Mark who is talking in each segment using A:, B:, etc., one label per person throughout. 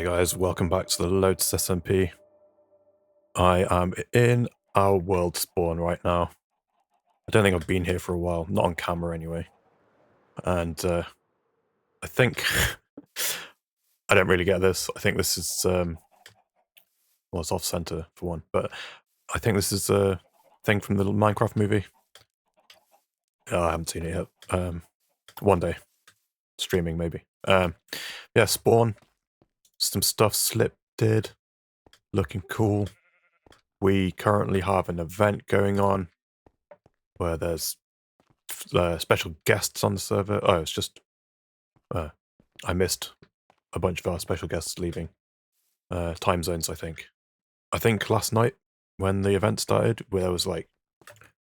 A: Hey guys, welcome back to the Lotus SMP. I am in our world spawn right now. I don't think I've been here for a while, not on camera anyway. And I think I don't really get this. I think this is well, it's off center for one, but I think this is a thing from the Minecraft movie. Oh, I haven't seen it yet. One day, streaming maybe. Yeah, spawn. Some stuff Slip did, looking cool. We currently have an event going on where there's special guests on the server. Oh, it's just I missed a bunch of our special guests leaving. Time zones, I think. I think last night when the event started, where there was like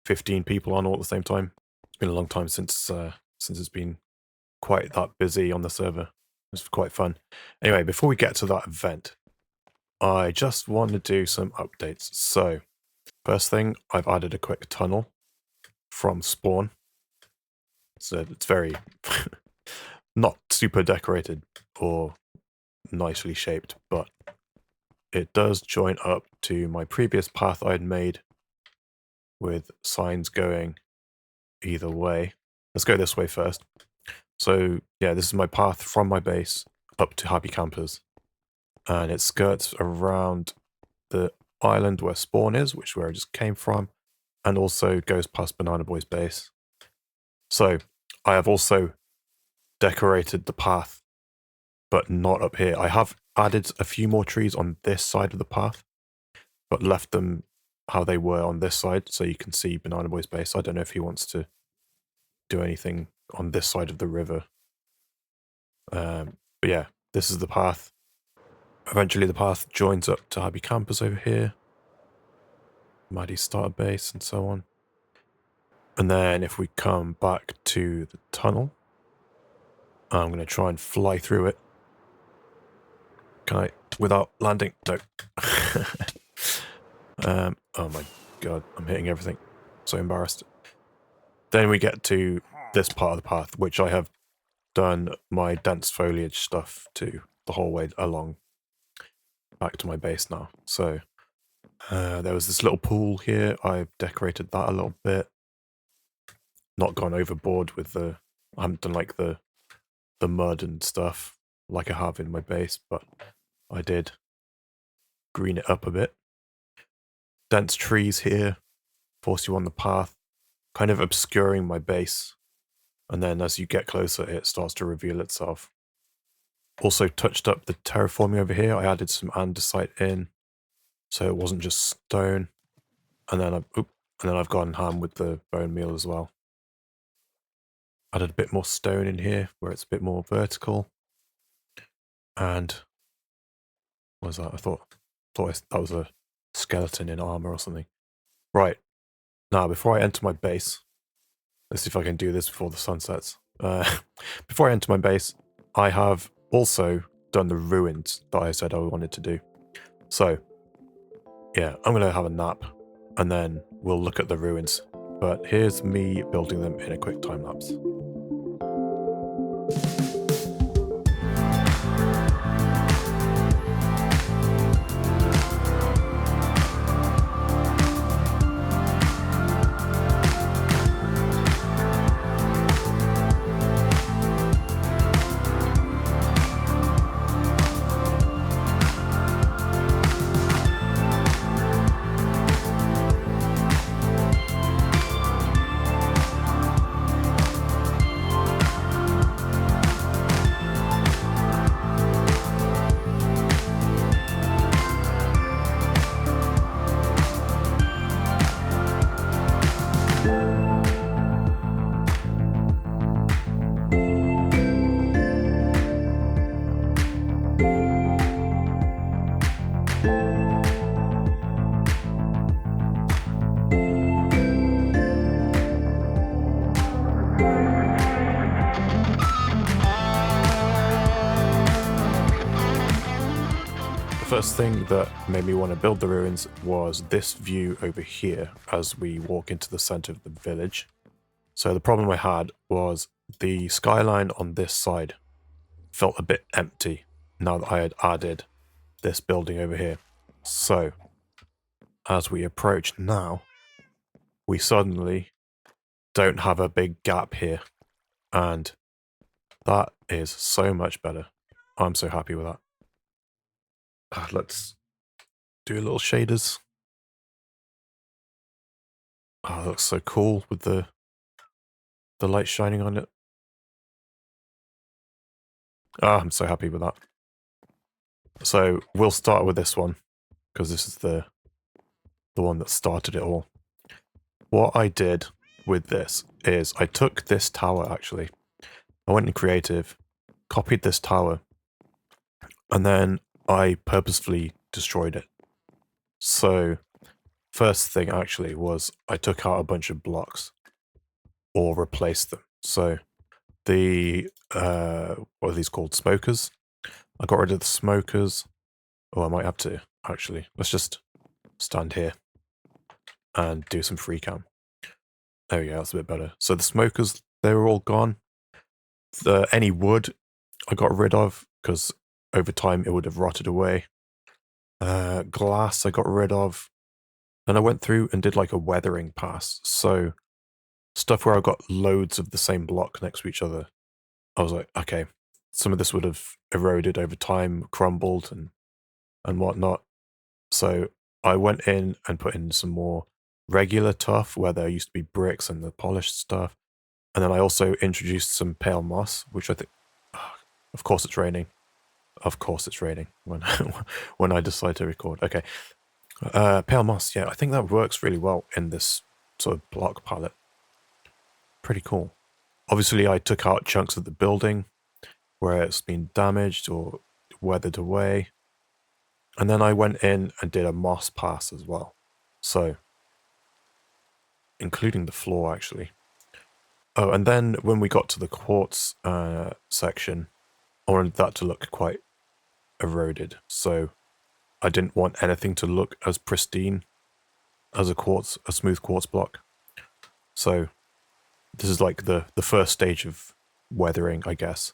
A: 15 people on all at the same time. It's been a long time since it's been quite that busy on the server. It's quite fun. Anyway, before we get to that event, I just want to do some updates. So, first thing, I've added a quick tunnel from spawn. So it's very not super decorated or nicely shaped, but it does join up to my previous path I'd made with signs going either way. Let's go this way first. So yeah, this is my path from my base up to Happy Campers, and it skirts around the island where spawn is, which is where I just came from, and also goes past Banana Boy's base. So I have also decorated the path, but not up here. I have added a few more trees on this side of the path, but left them how they were on this side, so you can see Banana Boy's base. I don't know if he wants to do anything on this side of the river. But yeah, this is the path. Eventually the path joins up to Happy Campers over here, Maddie's starter base, and so on. And then if we come back to the tunnel, I'm going to try and fly through it. Can I? Without landing? No. Oh my god, I'm hitting everything. So embarrassed. Then we get to this part of the path, which I have done my dense foliage stuff to the whole way along. Back to my base now. So there was this little pool here. I've decorated that a little bit. Not gone overboard with the... I haven't done like the mud and stuff like I have in my base, but I did green it up a bit. Dense trees here force you on the path, kind of obscuring my base, and then as you get closer it starts to reveal itself. Also touched up the terraforming over here. I added some andesite in so it wasn't just stone, and then I've gone ham with the bone meal as well. Added a bit more stone in here where it's a bit more vertical. And what was that? I thought that was a skeleton in armor or something. Right. Now, before I enter my base, let's see if I can do this before the sun sets. Before I enter my base, I have also done the ruins that I said I wanted to do. So, yeah, I'm going to have a nap, and then we'll look at the ruins. But here's me building them in a quick time lapse. First thing that made me want to build the ruins was this view over here as we walk into the center of the village. So the problem I had was the skyline on this side felt a bit empty. now that I had added this building over here. So, as we approach now, we suddenly don't have a big gap here. And that is so much better. I'm so happy with that. Let's do a little shaders. Oh, that looks so cool with the light shining on it. I'm so happy with that. So we'll start with this one, because this is the one that started it all. What I did with this is I took this tower, actually. I went in creative, copied this tower, and then I purposefully destroyed it. So first thing actually was I took out a bunch of blocks or replaced them. So the, what are these called? Smokers? I got rid of the smokers. Oh, I might have to, actually. Let's just stand here and do some free cam. Oh yeah, that's a bit better. So the smokers, they were all gone. Any wood I got rid of, because over time it would have rotted away. Glass I got rid of. Then I went through and did like a weathering pass. So stuff where I got loads of the same block next to each other. I was like, okay, some of this would have eroded over time, crumbled and whatnot. So I went in and put in some more regular tuff where there used to be bricks and the polished stuff. And then I also introduced some pale moss, which I think, of course it's raining. Of course it's raining when, when I decide to record. Okay. Pale moss, yeah, I think that works really well in this sort of block palette. Pretty cool. Obviously, I took out chunks of the building where it's been damaged or weathered away. And then I went in and did a moss pass as well. So, including the floor, actually. Oh, and then when we got to the quartz section, I wanted that to look quite eroded. So, I didn't want anything to look as pristine as a smooth quartz block. So, this is like the first stage of weathering, I guess.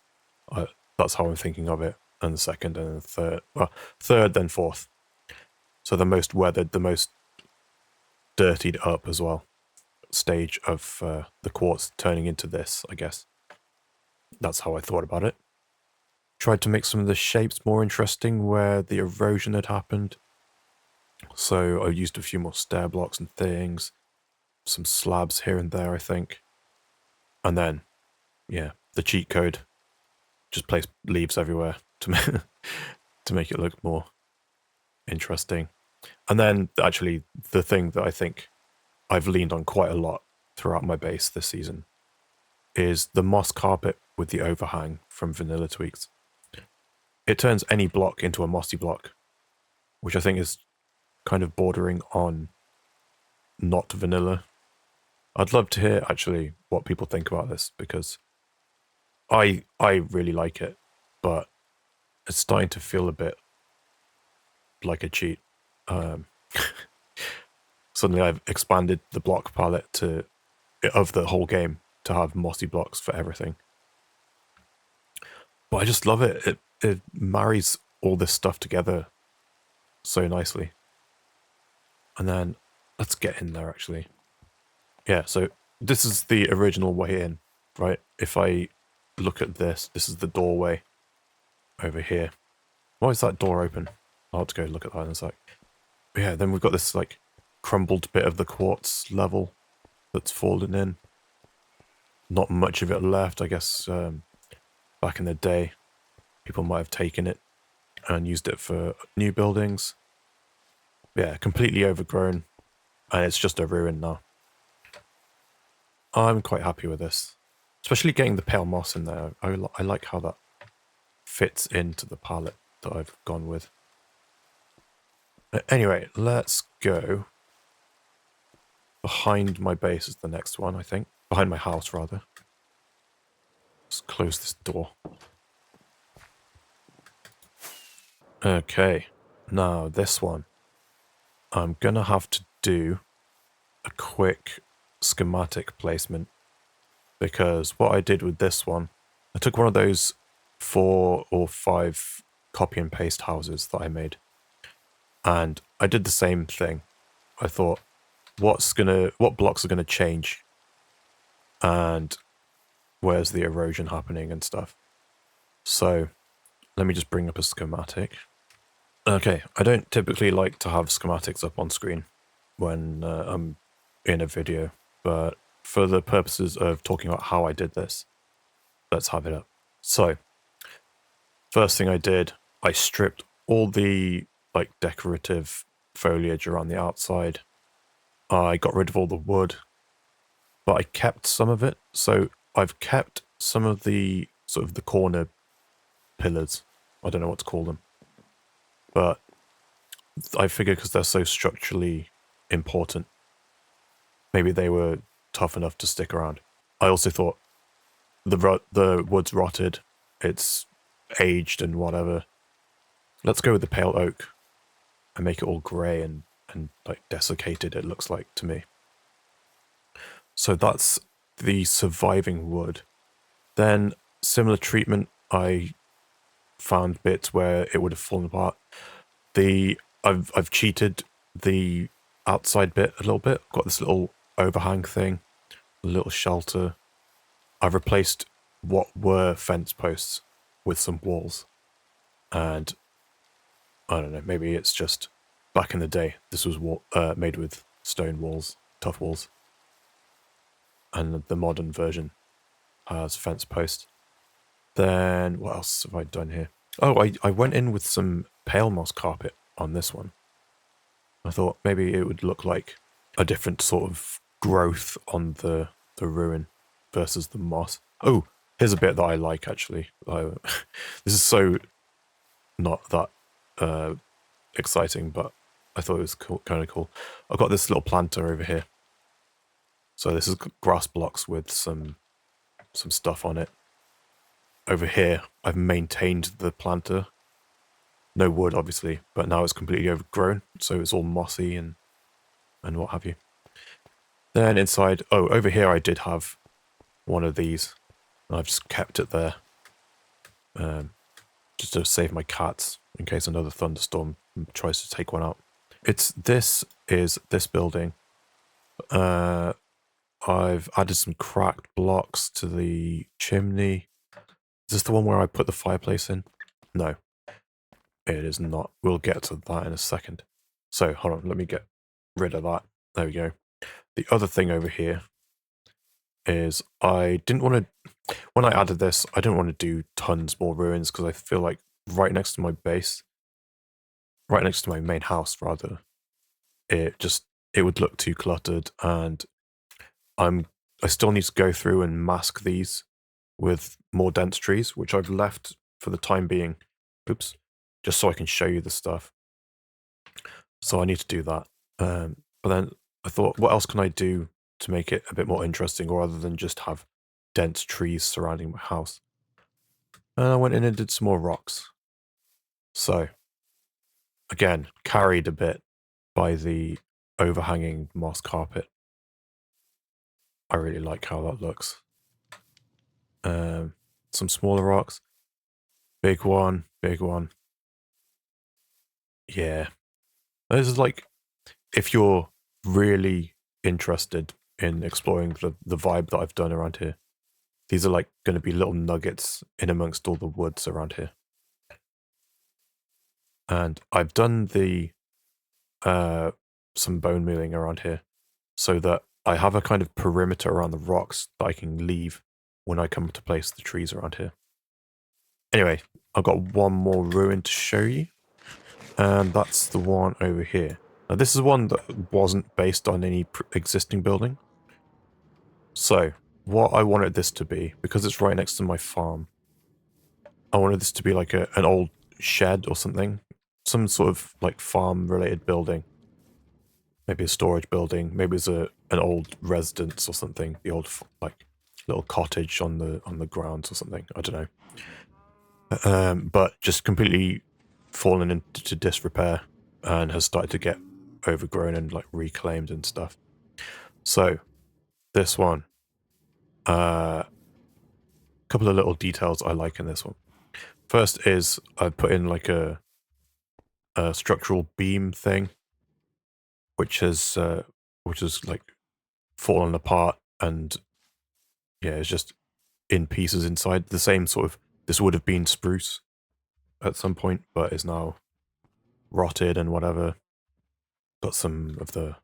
A: That's how I'm thinking of it. And the second and the third. Well, third, then fourth. So the most weathered, the most dirtied up as well stage of the quartz turning into this, I guess. That's how I thought about it. Tried to make some of the shapes more interesting where the erosion had happened. So I used a few more stair blocks and things. Some slabs here and there, I think. And then, yeah, the cheat code. Just place leaves everywhere to to make it look more interesting. And then, actually, the thing that I think I've leaned on quite a lot throughout my base this season is the moss carpet with the overhang from Vanilla Tweaks. It turns any block into a mossy block, which I think is kind of bordering on not vanilla. I'd love to hear, actually, what people think about this, because I really like it, but it's starting to feel a bit like a cheat. Suddenly I've expanded the block palette of the whole game to have mossy blocks for everything. But I just love it. It marries all this stuff together so nicely. And then let's get in there, actually. Yeah, so this is the original way in, right? If I look at this, this is the doorway over here. Why is that door open? I'll have to go look at that in a sec. But yeah, then we've got this like crumbled bit of the quartz level that's fallen in. Not much of it left, I guess. Back in the day, people might have taken it and used it for new buildings. Yeah, completely overgrown, and it's just a ruin now. I'm quite happy with this, especially getting the pale moss in there. I like how that fits into the palette that I've gone with. Anyway, let's go behind my base is the next one, I think. Behind my house, rather. Let's close this door. Okay, now this one. I'm gonna have to do a quick schematic placement, because what I did with this one, I took one of those 4 or 5 copy and paste houses that I made. And I did the same thing. I thought, what blocks are gonna change? And where's the erosion happening and stuff? So let me just bring up a schematic. Okay, I don't typically like to have schematics up on screen when I'm in a video, but for the purposes of talking about how I did this, let's have it up. So, first thing I did, I stripped all the like decorative foliage around the outside. I got rid of all the wood, but I kept some of it. So I've kept some of the sort of the corner pillars. I don't know what to call them, but I figure because they're so structurally important, maybe they were tough enough to stick around. I also thought the wood's rotted, it's aged and whatever. Let's go with the pale oak and make it all grey and like desiccated, it looks like to me. So that's the surviving wood. Then similar treatment, I found bits where it would have fallen apart. I've cheated the outside bit a little bit. I've got this little overhang thing, a little shelter. I've replaced what were fence posts with some walls. And I don't know, maybe it's just back in the day, this was made with stone walls, tough walls. And the modern version has fence posts. Then what else have I done here? Oh, I went in with some pale moss carpet on this one. I thought maybe it would look like a different sort of growth on the ruin versus the moss. Oh, here's a bit that I like actually. This is so not that exciting, but I thought it was cool, kind of cool. I've got this little planter over here. So this is grass blocks with some stuff on it. Over here, I've maintained the planter. No wood, obviously, but now it's completely overgrown, so it's all mossy and what have you. Then inside, oh, over here I did have one of these, and I've just kept it there, just to save my cats in case another thunderstorm tries to take one out. This is this building. I've added some cracked blocks to the chimney. Is this the one where I put the fireplace in? No, it is not. We'll get to that in a second. So, hold on, let me get rid of that. There we go. The other thing over here is I didn't want to... When I added this, I didn't want to do tons more ruins because I feel like right next to my base, right next to my main house, rather, it would look too cluttered, and I still need to go through and mask these with more dense trees, which I've left for the time being. Oops. Just so I can show you the stuff. So I need to do that. But then I thought, what else can I do to make it a bit more interesting rather than just have dense trees surrounding my house? And I went in and did some more rocks. So, again, carried a bit by the overhanging moss carpet. I really like how that looks. Some smaller rocks. Big one, big one. Yeah. This is like, if you're really interested in exploring the vibe that I've done around here, these are like going to be little nuggets in amongst all the woods around here. And I've done some bone mealing around here so that I have a kind of perimeter around the rocks that I can leave when I come to place the trees around here. Anyway, I've got one more ruin to show you, and that's the one over here. Now, this is one that wasn't based on any existing building. So, what I wanted this to be, because it's right next to my farm, I wanted this to be like an old shed or something. Some sort of like farm-related building. Maybe a storage building. Maybe it's an old residence or something. The old like little cottage on the grounds or something. I don't know. But just completely fallen into disrepair and has started to get overgrown and like reclaimed and stuff. So this one, a couple of little details I like in this one. First is I put in like a structural beam thing, which has like fallen apart and yeah, it's just in pieces inside. The same sort of, this would have been spruce at some point, but is now rotted and whatever. Got some of the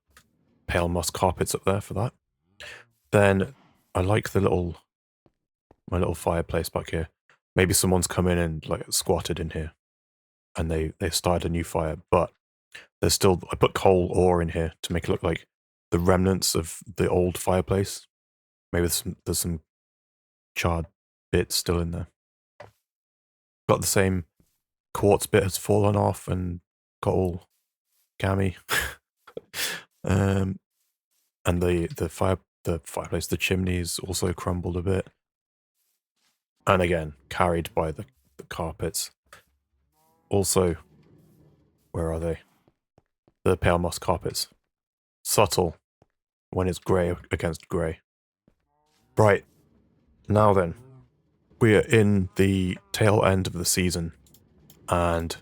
A: pale moss carpets up there for that. Then I like my little fireplace back here. Maybe someone's come in and like squatted in here and they started a new fire, but there's still, I put coal ore in here to make it look like the remnants of the old fireplace. Maybe there's some charred bits still in there. Got the same quartz bit has fallen off and got all gammy. And the fireplace, the chimneys also crumbled a bit. And again, carried by the carpets. Also, where are they? The pale moss carpets. Subtle when it's grey against grey. Right, now then, we are in the tail end of the season, and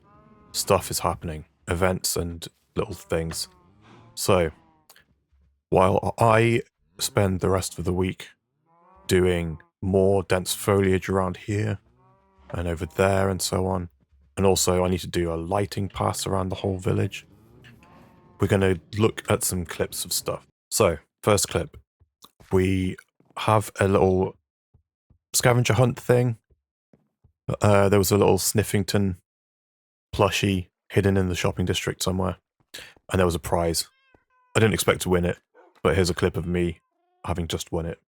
A: stuff is happening. Events and little things. So, while I spend the rest of the week doing more dense foliage around here and over there and so on, and also I need to do a lighting pass around the whole village, we're going to look at some clips of stuff. So, first clip, we have a little scavenger hunt thing. There was a little Sniffington plushie hidden in the shopping district somewhere, and there was a prize. I didn't expect to win it, but here's a clip of me having just won it.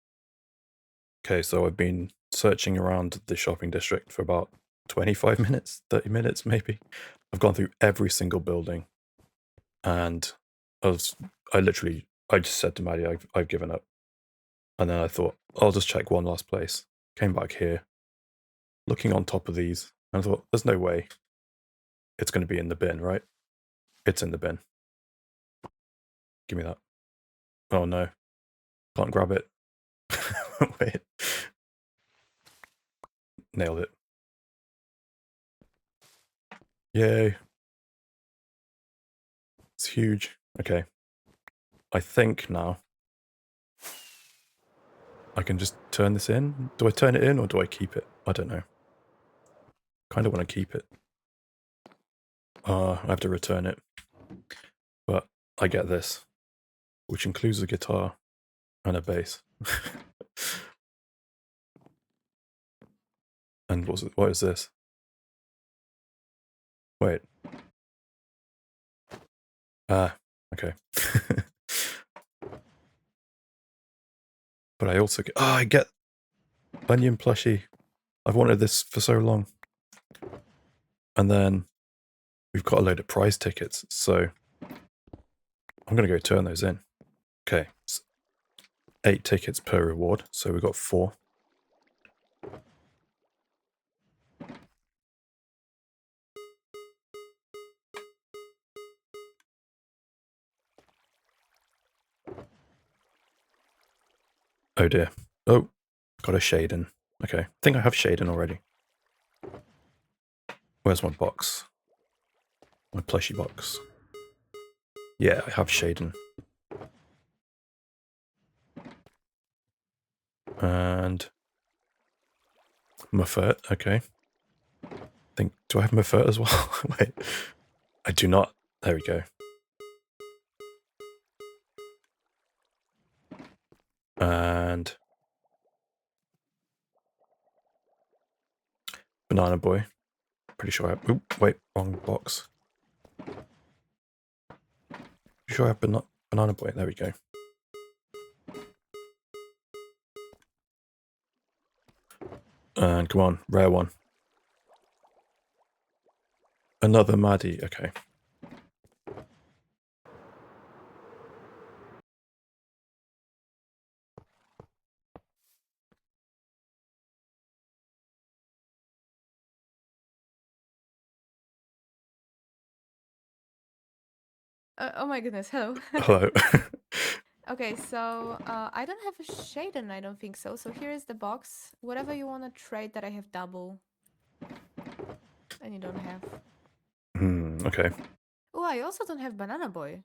A: Okay, so I've been searching around the shopping district for about 25 minutes, 30 minutes maybe. I've gone through every single building, and I just said to Maddie, I've given up. And then I thought, I'll just check one last place. Came back here, looking on top of these, and I thought, there's no way it's going to be in the bin, right? It's in the bin. Give me that. Oh no, can't grab it. Wait. Nailed it. Yay. It's huge. Okay. I think now I can just turn this in. Do I turn it in or do I keep it? I don't know. Kind of want to keep it. I have to return it. But I get this, which includes a guitar and a bass. And what is this? Wait. Okay. But I also get, I get onion plushie. I've wanted this for so long. And then we've got a load of prize tickets, so I'm going to go turn those in. Okay, it's 8 tickets per reward, so we've got 4. Oh dear. Oh, got a Shaden. Okay, I think I have Shaden already. Where's my box? My plushie box. Yeah, I have Shaden. And Muffet, okay. Do I have Muffet as well? Wait, I do not. There we go. And Banana Boy. Pretty sure I have, oop, wait, wrong box. Pretty sure I have Banana Boy, there we go. And come on, rare one. Another Maddie, okay.
B: Oh my goodness, hello.
A: Hello.
B: Okay, so I don't have a Shaden, I don't think so. So here is the box. Whatever you want to trade that I have double. and you don't have.
A: Okay.
B: Oh, I also don't have Banana Boy.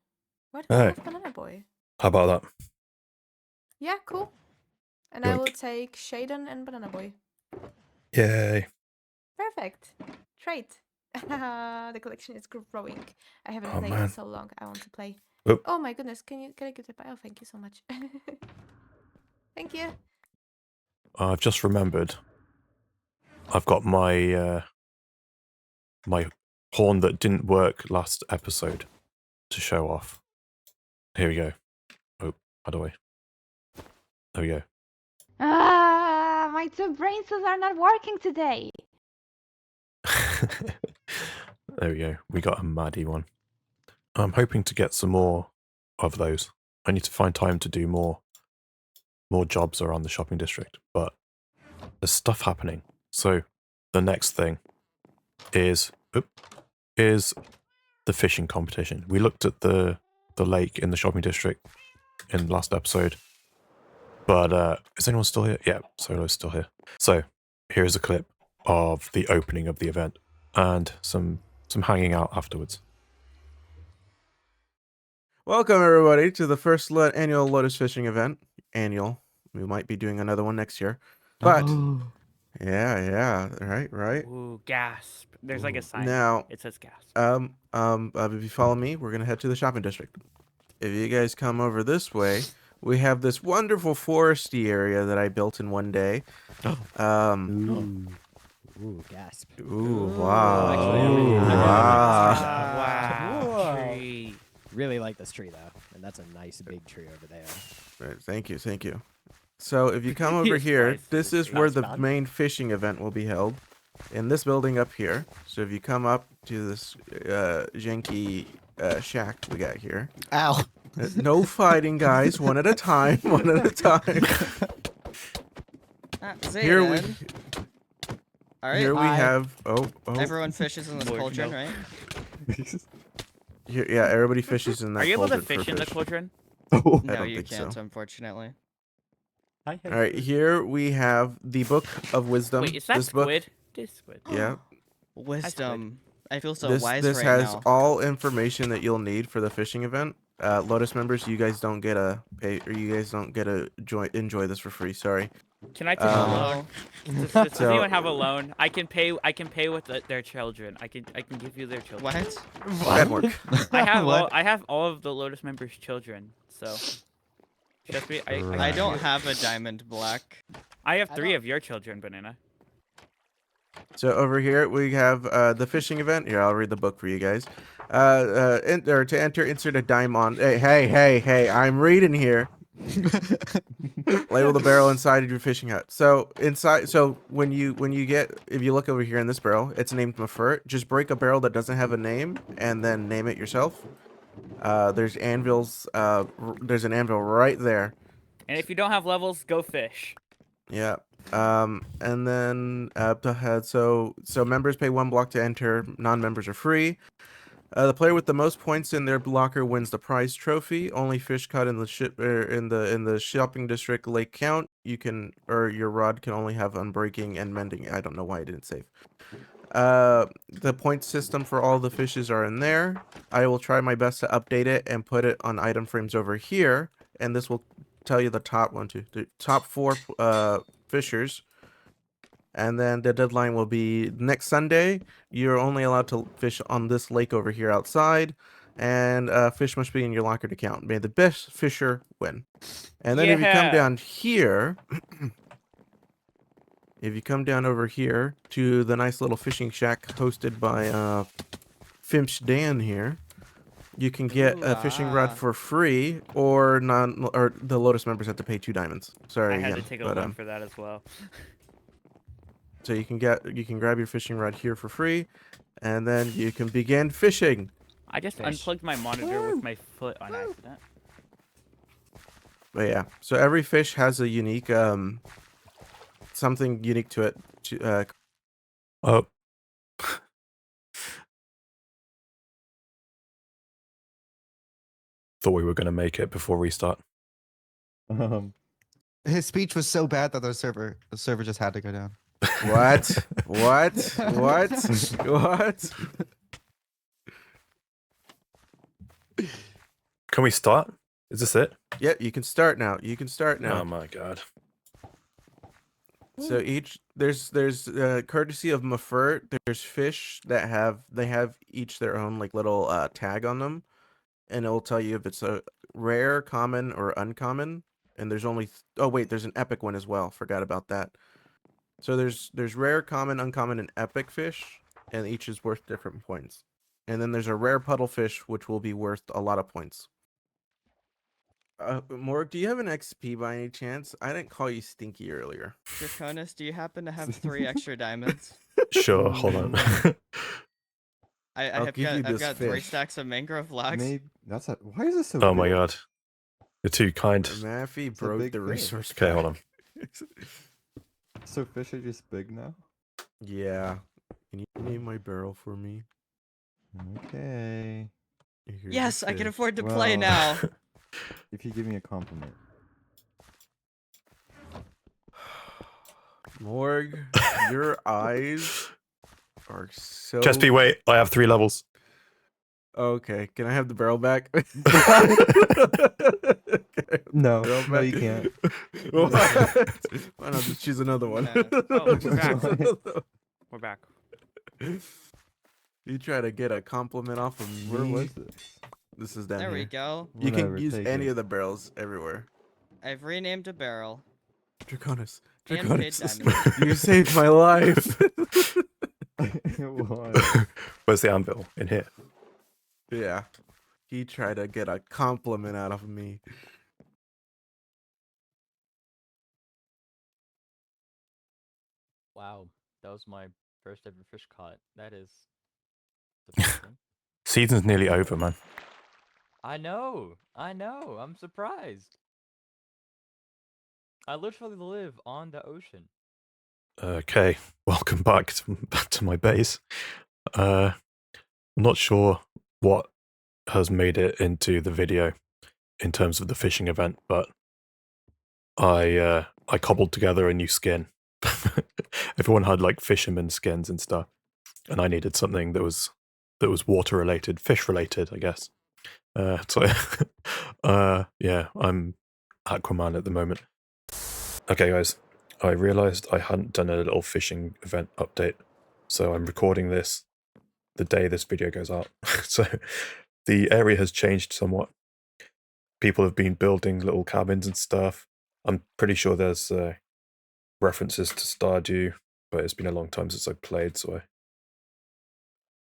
B: Why do I
A: Hey,
B: have Banana Boy?
A: how about that?
B: Yeah, cool. And I will
A: Yoink.
B: take Shaden and Banana Boy.
A: Yay.
B: Perfect. Trait. The collection is growing. I haven't
A: Oh,
B: played in
A: man.
B: so long. I want to play.
A: Oh.
B: Oh my goodness, can I give it? Oh, thank you so much. Thank you.
A: I've just remembered. I've got my my horn that didn't work last episode to show off. Here we go. Oh, how do I? There we go.
C: Ah, my two brain cells are not working today.
A: There we go. We got a Maddie one. I'm hoping to get some more of those. I need to find time to do more jobs around the shopping district, but there's stuff happening. So the next thing is the fishing competition. We looked at the lake in the shopping district in the last episode, but is anyone still here? Yeah, Solo's still here. So here's a clip of the opening of the event and some hanging out afterwards.
D: Welcome everybody to the first annual Lotus fishing event. Annual. We might be doing another one next year. But yeah, right.
E: Ooh, gasp. There's like a sign.
D: Now,
E: It says gasp.
D: if you follow me, we're gonna head to the shopping district. If you guys come over this way, we have this wonderful foresty area that I built in one day.
F: Ooh, gasp.
D: Ooh, wow.
F: Actually,
D: Ooh, wow.
E: Wow. Tree.
F: Really like this tree though, and that's a nice big tree over there.
D: Right, thank you. So if you come over
E: Yes,
D: here,
E: nice.
D: this is where the
F: Nice, man.
D: main fishing event will be held, in this building up here. So if you come up to this janky shack we got here,
F: Ow.
D: no fighting, guys. One at a time. One at a time. Here we
G: All right.
D: here we have
G: Everyone fishes in this
E: Lord,
G: cauldron,
E: no.
G: right?
D: here, yeah. Everybody fishes in that.
E: Are you able to
D: cauldron for
E: fish in the
D: fish.
E: cauldron?
D: I
G: No,
D: don't
G: you
D: think so.
G: can't, unfortunately.
D: All right, here we have the Book of Wisdom.
E: Wait, is that
D: this book,
E: squid? It is squid.
D: yeah.
G: Wisdom. I feel so
D: this
G: wise
D: this
G: right
D: has
G: now.
D: all information that you'll need for the fishing event. Lotus members, you guys don't get a pay, or you guys don't get a enjoy this for free. Sorry.
E: Can I take a loan? Does
D: So-
E: anyone have a loan? I can pay with their children. I can give you their children.
G: What?
D: That work.
E: I have all of the Lotus members' children. So trust me,
G: I don't have a diamond black.
E: I have 3 of your children, Banana.
D: So over here we have the fishing event. Here, I'll read the book for you guys. To enter, insert a dime on. Hey! I'm reading here. Label the barrel inside of your fishing hut. So inside, when you if you look over here in this barrel, it's named Mafert. Just break a barrel that doesn't have a name and then name it yourself. There's anvils. There's an anvil right there.
E: And if you don't have levels, go fish.
D: Yeah. And then so members pay 1 block to enter. Non-members are free. The player with the most points in their locker wins the prize trophy. Only fish caught in the shopping district lake count. Your rod can only have unbreaking and mending. I don't know why I didn't save. The point system for all the fishes are in there. I will try my best to update it and put it on item frames over here, and this will tell you the top 4 fishers. And then the deadline will be next Sunday. You're only allowed to fish on this lake over here outside, and fish must be in your locker to count. May the best fisher win. And then if you come
E: Yeah.
D: down here, if you come down over here to the nice little fishing shack hosted by Fimsh Dan here, you can get a fishing rod for free, or the Lotus members have to pay 2 diamonds. Sorry
E: I had
D: again,
E: to take a
D: but,
E: loan for that as well.
D: So you can grab your fishing rod here for free, and then you can begin fishing.
E: I just
F: Fish.
E: unplugged my monitor with my foot on accident.
D: But yeah, so every fish has a unique something unique to it.
A: Oh. Thought we were going to make it before restart.
H: His speech was so bad that the server just had to go down.
D: What? What? What? What?
A: Can we start? Is this it?
D: Yep, you can start now. You can start now.
A: Oh my god.
D: So there's courtesy of Mafur, there's fish that have each their own like little tag on them, and it'll tell you if it's a rare, common, or uncommon. And there's only oh wait, there's an epic one as well. Forgot about that. So there's rare, common, uncommon, and epic fish, and each is worth different points. And then there's a rare puddle fish, which will be worth a lot of points. Morg, do you have an XP by any chance? I didn't call you stinky earlier.
G: Drhakonis, do you happen to have 3 extra diamonds?
A: Sure, hold on.
D: I'll give you
G: I've
D: this
G: got 3
D: fish.
G: stacks of mangrove logs.
H: Maybe that's a. Why is this so?
A: Oh my
H: big?
A: god. You're too kind.
D: Maffy
H: a
D: broke
H: big
D: the
H: fish.
D: resource.
A: Okay, hold on.
H: So fish are just big now.
D: Yeah. Can you name my barrel for me?
H: Okay.
D: Here's the
G: Yes, I can
D: fish.
G: afford to play
H: Well.
G: now.
H: If you give me a compliment.
D: Morg, your eyes are so.
A: Chespy, wait. I have 3 levels.
D: Okay, can I have the barrel back? Okay,
H: No,
D: barrel
H: no,
D: back.
H: you can't.
D: What? Why not just choose another one?
G: Yeah.
E: Oh, we're
D: Just
E: back.
D: choose another one.
E: We're back.
D: You try to get a compliment off of me.
H: Where was this?
D: This is down
G: There
D: here.
G: we go.
D: You can
H: Whatever,
D: use
H: take
D: any
H: it.
D: of the barrels everywhere.
G: I've renamed a barrel.
D: Drhakonis.
G: And paid
D: Drhakonis.
G: diamonds.
D: You saved my life.
H: Why?
A: Where's the anvil? In here.
D: Yeah. He tried to get a compliment out of me.
I: Wow, that was my first ever fish caught. That is surprising.
A: Season's nearly over, man.
I: I know, I'm surprised. I literally live on the ocean.
A: Okay, welcome back to my base. I'm not sure what has made it into the video in terms of the fishing event, but I cobbled together a new skin. Everyone had like fisherman skins and stuff, and I needed something that was water related, fish related, I guess. So yeah, I'm Aquaman at the moment. Okay, guys, I realized I hadn't done a little fishing event update, so I'm recording this the day this video goes out. So the area has changed somewhat. People have been building little cabins and stuff. I'm pretty sure there's references to Stardew, but it's been a long time since I played, so I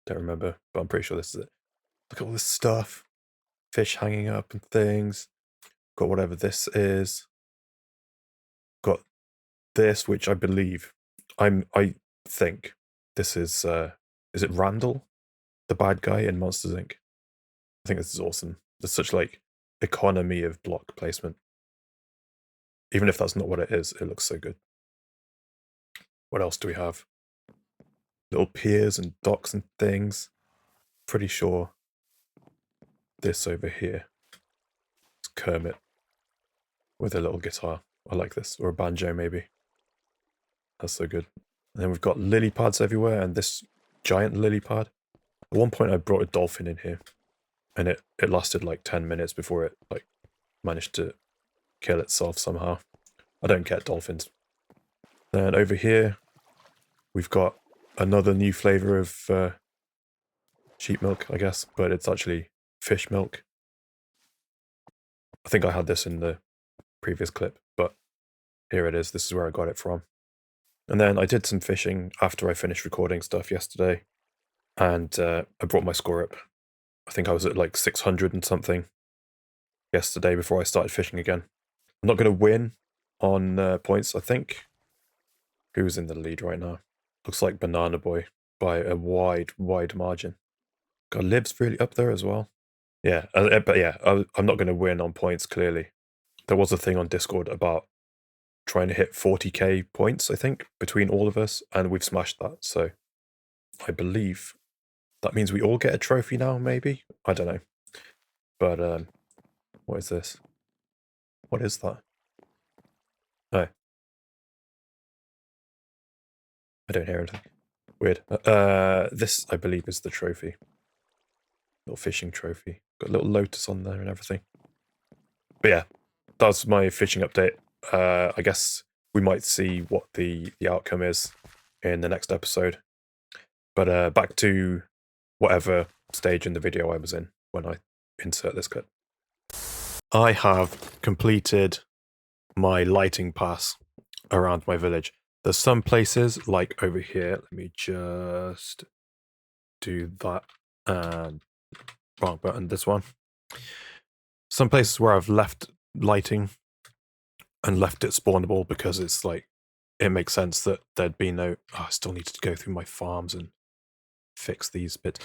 A: don't remember, but I'm pretty sure this is it. Look at all this stuff. Fish hanging up and things. Got whatever this is. Got this, which I believe, I think this is it Randall? The bad guy in Monsters Inc. I think this is awesome. There's such like economy of block placement. Even if that's not what it is, it looks so good. What else do we have? Little piers and docks and things. Pretty sure this over here is Kermit with a little guitar. I like this. Or a banjo, maybe. That's so good. And then we've got lily pads everywhere, and this giant lily pad. At one point I brought a dolphin in here, and it lasted like 10 minutes before it like managed to kill itself somehow. I don't get dolphins. Then over here, we've got another new flavor of sheep milk, I guess, but it's actually fish milk. I think I had this in the previous clip, but here it is. This is where I got it from. And then I did some fishing after I finished recording stuff yesterday, and I brought my score up. I think I was at like 600 and something yesterday before I started fishing again. I'm not going to win on points, I think. Who's in the lead right now? Looks like Banana Boy by a wide margin. God, Lib's really up there as well. Yeah, but yeah, I'm not going to win on points, clearly. There was a thing on Discord about trying to hit 40k points, I think, between all of us, and we've smashed that. So I believe that means we all get a trophy now, maybe? I don't know. But what is this? What is that? Oh. I don't hear anything. Weird. This, I believe, is the trophy. Little fishing trophy. Got a little lotus on there and everything. But yeah, that's my fishing update. I guess we might see what the outcome is in the next episode. But back to whatever stage in the video I was in when I insert this clip. I have completed my lighting pass around my village. There's some places, like over here, let me just do that. Wrong button, this one. Some places where I've left lighting and left it spawnable because it's like, it makes sense that there'd be no, I still need to go through my farms and fix these bits.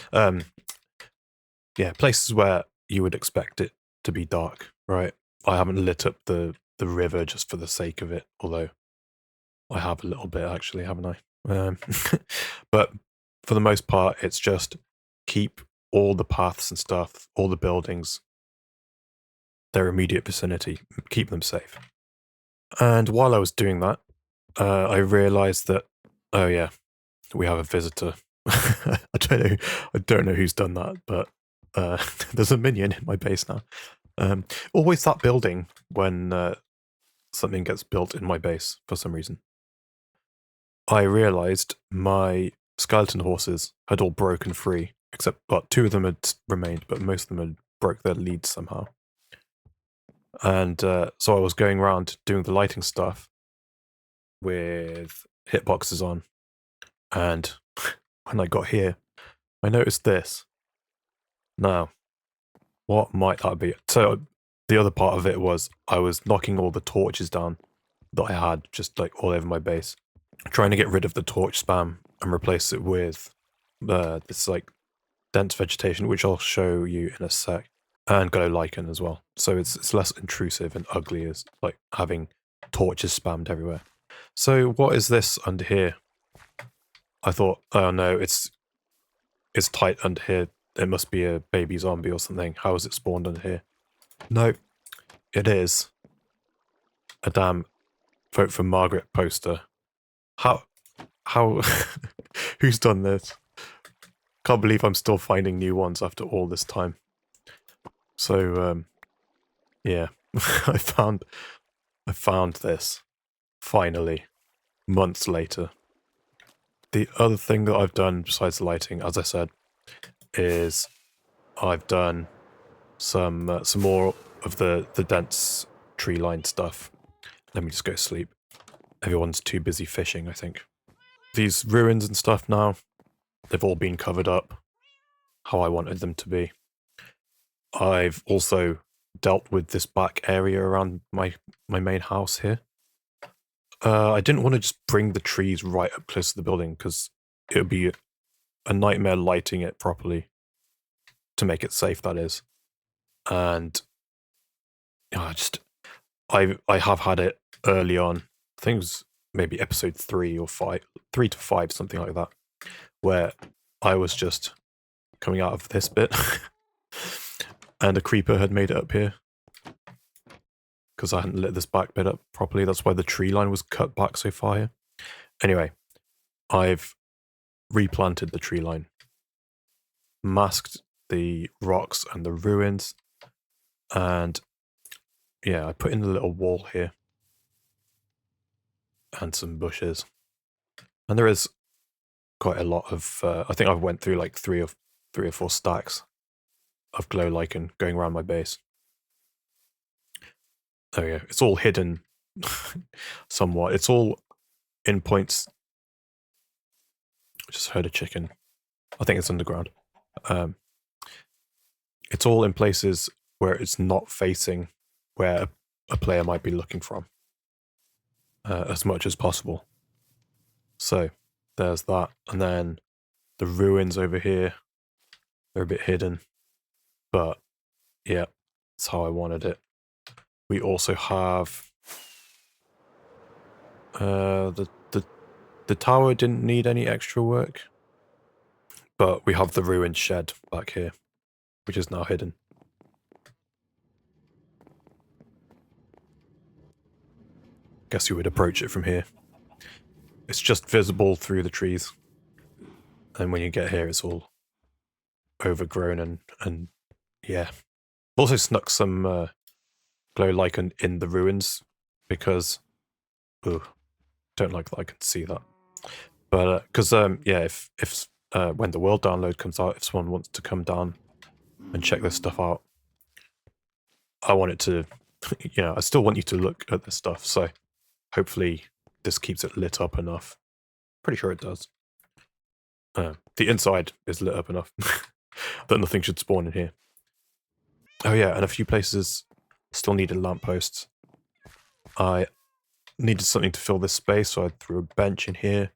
A: Yeah, places where you would expect it to be dark, right? I haven't lit up the river just for the sake of it, although I have a little bit actually, haven't I? But for the most part, it's just keep all the paths and stuff, all the buildings, their immediate vicinity, keep them safe. And while I was doing that, I realized that, oh yeah, we have a visitor. I don't know who's done that, but there's a minion in my base now. Always that building when something gets built in my base for some reason. I realized my skeleton horses had all broken free, except, well, 2 of them had remained, but most of them had broke their leads somehow. And so I was going around doing the lighting stuff with hitboxes on, and when I got here, I noticed this. Now, what might that be? So the other part of it was I was knocking all the torches down that I had just like all over my base, trying to get rid of the torch spam and replace it with this like dense vegetation, which I'll show you in a sec, and glow lichen as well. So it's less intrusive and ugly as like having torches spammed everywhere. So what is this under here? I thought, oh no, it's tight under here. It must be a baby zombie or something. How is it spawned under here? No, it is a damn Vote for Margaret poster. How, who's done this? Can't believe I'm still finding new ones after all this time. So, yeah, I found this, finally, months later. The other thing that I've done besides lighting, as I said, is I've done some more of the dense tree line stuff. Let me just go sleep. Everyone's too busy fishing, I think. These ruins and stuff now, they've all been covered up how I wanted them to be. I've also dealt with this back area around my main house here. I didn't want to just bring the trees right up close to the building because it would be a nightmare lighting it properly to make it safe, that is. And I have had it early on. I think it was maybe episode 3 or 5, 3 to 5, something like that, where I was just coming out of this bit and a creeper had made it up here because I hadn't lit this back bit up properly. That's why the tree line was cut back so far here. Anyway, I've replanted the tree line, masked the rocks and the ruins, and yeah, I put in a little wall here and some bushes. And there is quite a lot of, I think I went through like 3 or 4 stacks of glow lichen going around my base. Oh yeah, it's all hidden somewhat. It's all in points. I just heard a chicken. I think it's underground. It's all in places where it's not facing where a player might be looking from, as much as possible. So there's that, and then the ruins over here, they're a bit hidden, but yeah, that's how I wanted it. We also have the tower didn't need any extra work, but we have the ruined shed back here, which is now hidden. Guess you would approach it from here. It's just visible through the trees. And when you get here, it's all overgrown and yeah. Also snuck some glow lichen in the ruins because, ooh, don't like that I can see that. But because yeah, if when the world download comes out, if someone wants to come down and check this stuff out, I want it to, you know, I still want you to look at this stuff. So hopefully this keeps it lit up enough. Pretty sure it does. The inside is lit up enough that nothing should spawn in here. Oh yeah, and a few places still needed lampposts. I needed something to fill this space, so I threw a bench in here.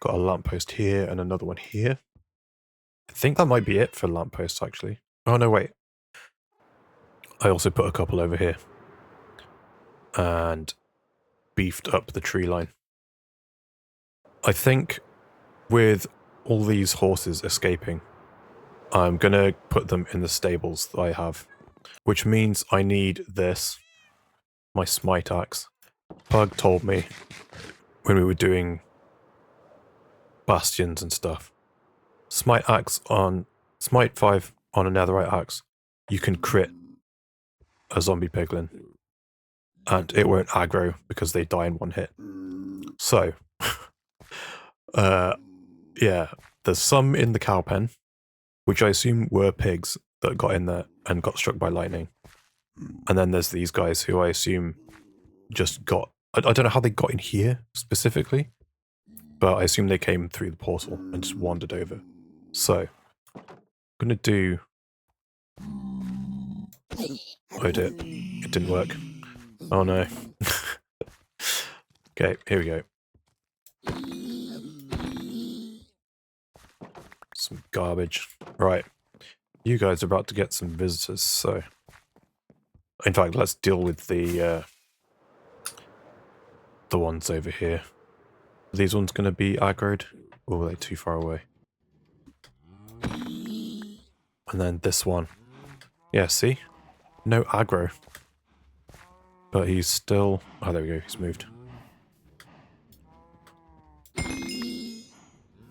A: Got a lamppost here and another one here. I think that might be it for lampposts, actually. Oh no, wait. I also put a couple over here. And beefed up the tree line. I think with all these horses escaping, I'm gonna put them in the stables that I have. Which means I need this. My smite axe. Pug told me when we were doing bastions and stuff. Smite 5 on a netherite axe, you can crit a zombie piglin. And it won't aggro because they die in one hit. So, yeah, there's some in the cow pen, which I assume were pigs that got in there and got struck by lightning. And then there's these guys who I assume just got... I don't know how they got in here specifically, but I assume they came through the portal and just wandered over. So, I'm gonna do... Oh, it didn't work. Oh no. Okay, here we go. Some garbage. Right. You guys are about to get some visitors, so... In fact, let's deal with the ones over here. Are these ones going to be aggroed? Or are they too far away? And then this one. Yeah, see? No aggro. But he's still... Oh, there we go. He's moved.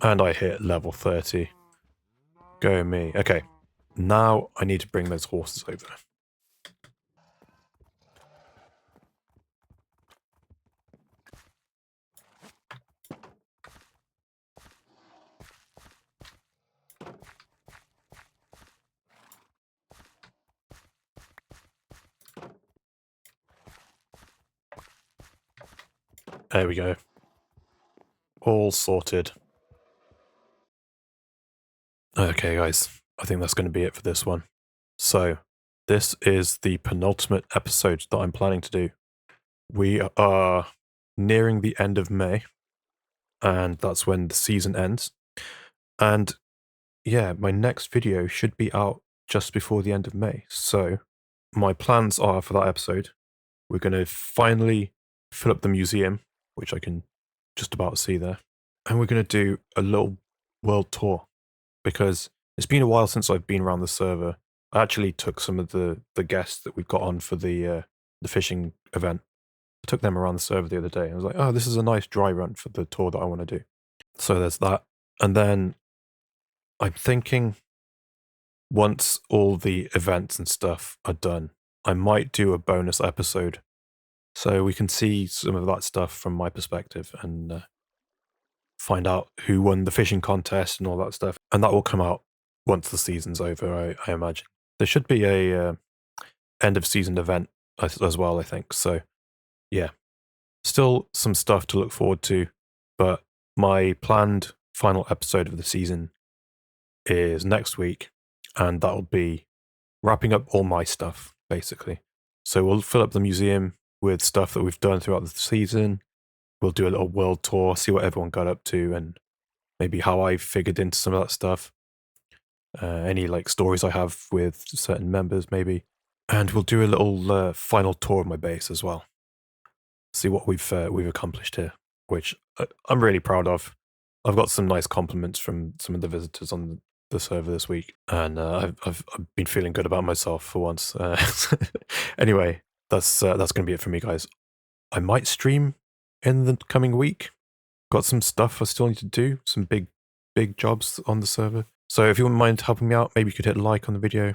A: And I hit level 30. Go me. Okay. Now I need to bring those horses over. There we go. All sorted. Okay, guys. I think that's going to be it for this one. So, this is the penultimate episode that I'm planning to do. We are nearing the end of May, and that's when the season ends. And, yeah, my next video should be out just before the end of May. So, my plans are for that episode, we're going to finally fill up the museum, which I can just about see there. And we're going to do a little world tour, because it's been a while since I've been around the server. I actually took some of the guests that we've got on for the fishing event. I took them around the server the other day. I was like, oh, this is a nice dry run for the tour that I want to do. So there's that. And then I'm thinking once all the events and stuff are done, I might do a bonus episode so we can see some of that stuff from my perspective and find out who won the fishing contest and all that stuff. And that will come out once the season's over, I imagine. There should be a end of season event as well, I think. So, yeah. Still some stuff to look forward to, but my planned final episode of the season is next week, and that'll be wrapping up all my stuff, basically. So we'll fill up the museum with stuff that we've done throughout the season. We'll do a little world tour, see what everyone got up to, and maybe how I figured into some of that stuff. Any like stories I have with certain members, maybe. And we'll do a little final tour of my base as well. See what we've accomplished here, which I'm really proud of. I've got some nice compliments from some of the visitors on the server this week, and I've been feeling good about myself for once. Anyway, that's going to be it for me, guys. I might stream in the coming week. got some stuff I still need to do, some big jobs on the server. So if you wouldn't mind helping me out, maybe you could hit like on the video.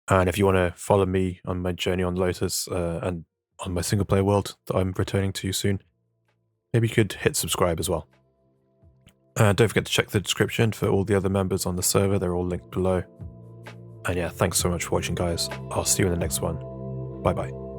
A: And if you want to follow me on my journey on Lotus and on my single player world that I'm returning to soon, maybe you could hit subscribe as well. Don't forget to check the description for all the other members on the server. They're all linked below. And yeah, thanks so much for watching, guys. I'll see you in the next one. Bye bye.